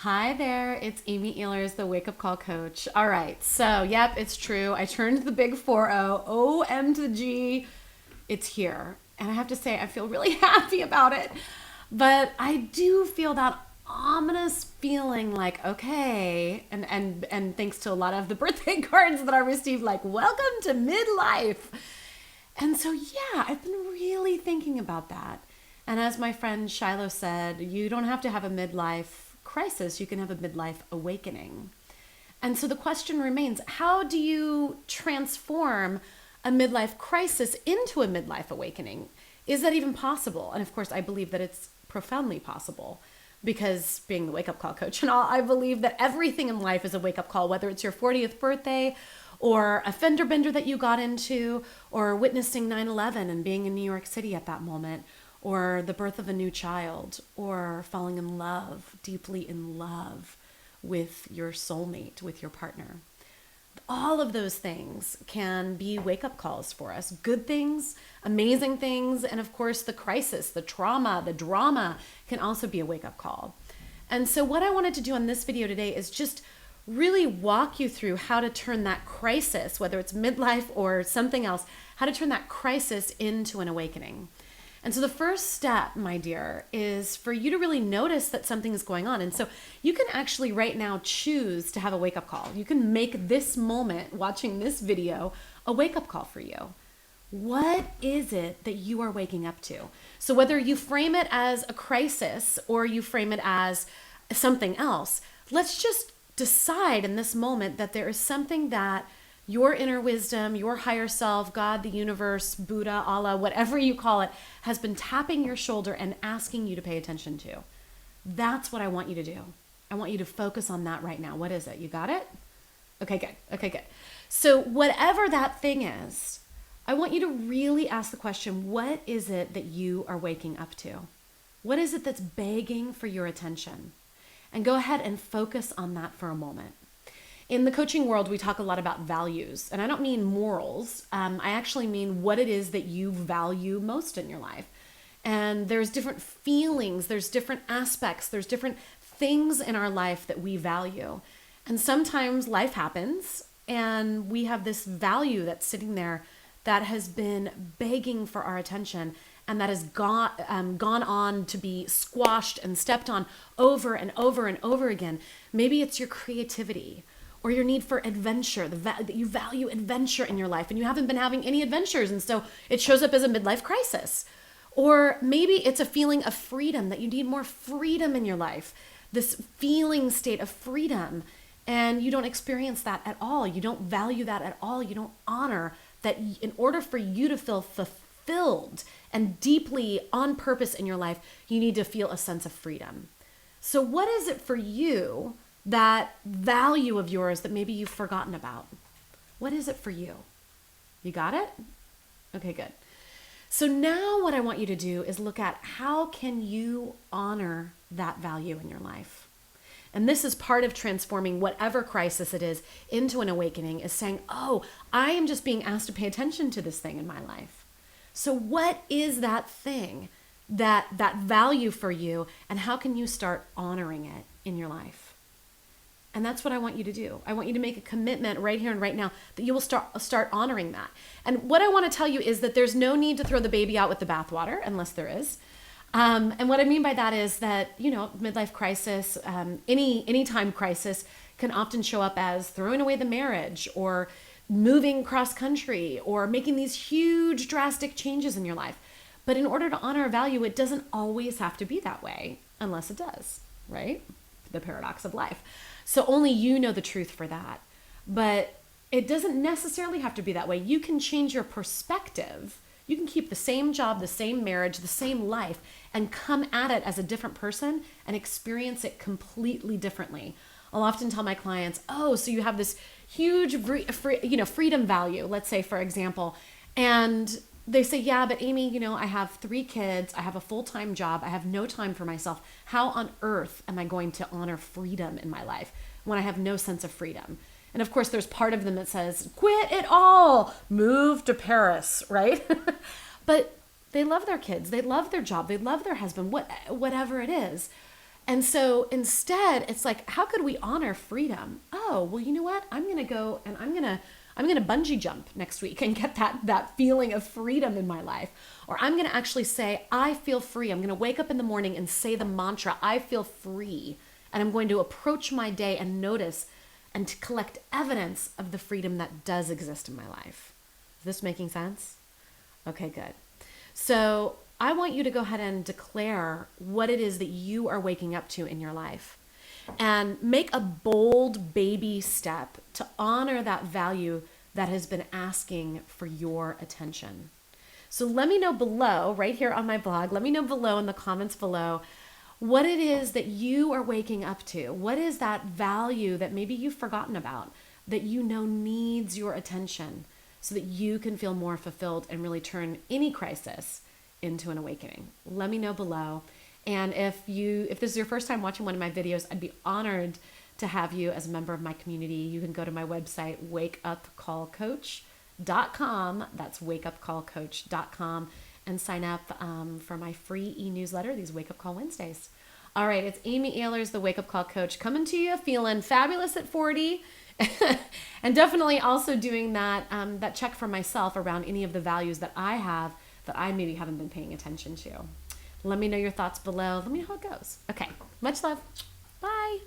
Hi there, it's Amy Ahlers, the Wake Up Call Coach. All right, so yep, it's true. I turned the big 4-0, O-M to the G. It's here. And I have to say, I feel really happy about it. But I do feel that ominous feeling like, okay, and thanks to a lot of the birthday cards that I received, like, welcome to midlife. And so, yeah, I've been really thinking about that. And as my friend Shiloh said, you don't have to have a midlife crisis, you can have a midlife awakening. And so the question remains, how do you transform a midlife crisis into a midlife awakening? Is that even possible? And of course, I believe that it's profoundly possible because being the wake up call coach and all, I believe that everything in life is a wake up call, whether it's your 40th birthday or a fender bender that you got into, or witnessing 9/11 and being in New York City at that moment, or the birth of a new child, or falling in love, deeply in love with your soulmate, with your partner. All of those things can be wake-up calls for us. Good things, amazing things, and of course the crisis, the trauma, the drama can also be a wake-up call. And so what I wanted to do on this video today is just really walk you through how to turn that crisis, whether it's midlife or something else, how to turn that crisis into an awakening. And so the first step, my dear, is for you to really notice that something is going on. And so you can actually right now choose to have a wake-up call. You can make this moment, watching this video, a wake-up call for you. What is it that you are waking up to? So whether you frame it as a crisis or you frame it as something else, let's just decide in this moment that there is something that your inner wisdom, your higher self, God, the universe, Buddha, Allah, whatever you call it, has been tapping your shoulder and asking you to pay attention to. That's what I want you to do. I want you to focus on that right now. What is it? You got it? Okay, good. Okay, good. So whatever that thing is, I want you to really ask the question, what is it that you are waking up to? What is it that's begging for your attention? And go ahead and focus on that for a moment. In the coaching world, we talk a lot about values, and I don't mean morals. I actually mean what it is that you value most in your life. And there's different feelings, there's different aspects, there's different things in our life that we value. And sometimes life happens, and we have this value that's sitting there that has been begging for our attention, and that has gone on to be squashed and stepped on over and over and over again. Maybe it's your creativity, or your need for adventure, that you value adventure in your life and you haven't been having any adventures, and so it shows up as a midlife crisis. Or maybe it's a feeling of freedom, that you need more freedom in your life, this feeling state of freedom, and you don't experience that at all. You don't value that at all. You don't honor that. In order for you to feel fulfilled and deeply on purpose in your life, you need to feel a sense of freedom. So what is it for you, that value of yours that maybe you've forgotten about? What is it for you? You got it? Okay, good. So now what I want you to do is look at how can you honor that value in your life. And this is part of transforming whatever crisis it is into an awakening, is saying, oh, I am just being asked to pay attention to this thing in my life. So what is that thing, that value for you, and how can you start honoring it in your life? And that's what I want you to do. I want you to make a commitment right here and right now that you will start honoring that. And what I want to tell you is that there's no need to throw the baby out with the bathwater, unless there is. And what I mean by that is that, midlife crisis, any time crisis can often show up as throwing away the marriage, or moving cross country, or making these huge drastic changes in your life. But in order to honor a value, it doesn't always have to be that way, unless it does, right? The paradox of life. So only you know the truth for that. But it doesn't necessarily have to be that way. You can change your perspective. You can keep the same job, the same marriage, the same life, and come at it as a different person and experience it completely differently. I'll often tell my clients, oh, so you have this huge freedom value, let's say, for example, and they say, yeah, but Amy, I have 3 kids, I have a full-time job, I have no time for myself. How on earth am I going to honor freedom in my life when I have no sense of freedom? And of course, there's part of them that says, quit it all, move to Paris, right? But they love their kids, they love their job, they love their husband, whatever it is. And so instead, it's like, how could we honor freedom? Oh, well, you know what? I'm going to go and I'm going to bungee jump next week and get that feeling of freedom in my life. Or I'm going to actually say, I feel free. I'm going to wake up in the morning and say the mantra, I feel free. And I'm going to approach my day and notice and to collect evidence of the freedom that does exist in my life. Is this making sense? Okay, good. So I want you to go ahead and declare what it is that you are waking up to in your life and make a bold baby step to honor that value that has been asking for your attention. So let me know below, right here on my blog, let me know below in the comments below what it is that you are waking up to. What is that value that maybe you've forgotten about, that you know needs your attention so that you can feel more fulfilled and really turn any crisis into an awakening? Let me know below. And if this is your first time watching one of my videos, I'd be honored to have you as a member of my community. You can go to my website, wakeupcallcoach.com. That's wakeupcallcoach.com, and sign up for my free e-newsletter, these Wake Up Call Wednesdays. All right, it's Amy Ahlers, the Wake Up Call Coach, coming to you feeling fabulous at 40. And definitely also doing that check for myself around any of the values that I have that I maybe haven't been paying attention to. Let me know your thoughts below. Let me know how it goes. Okay, much love. Bye.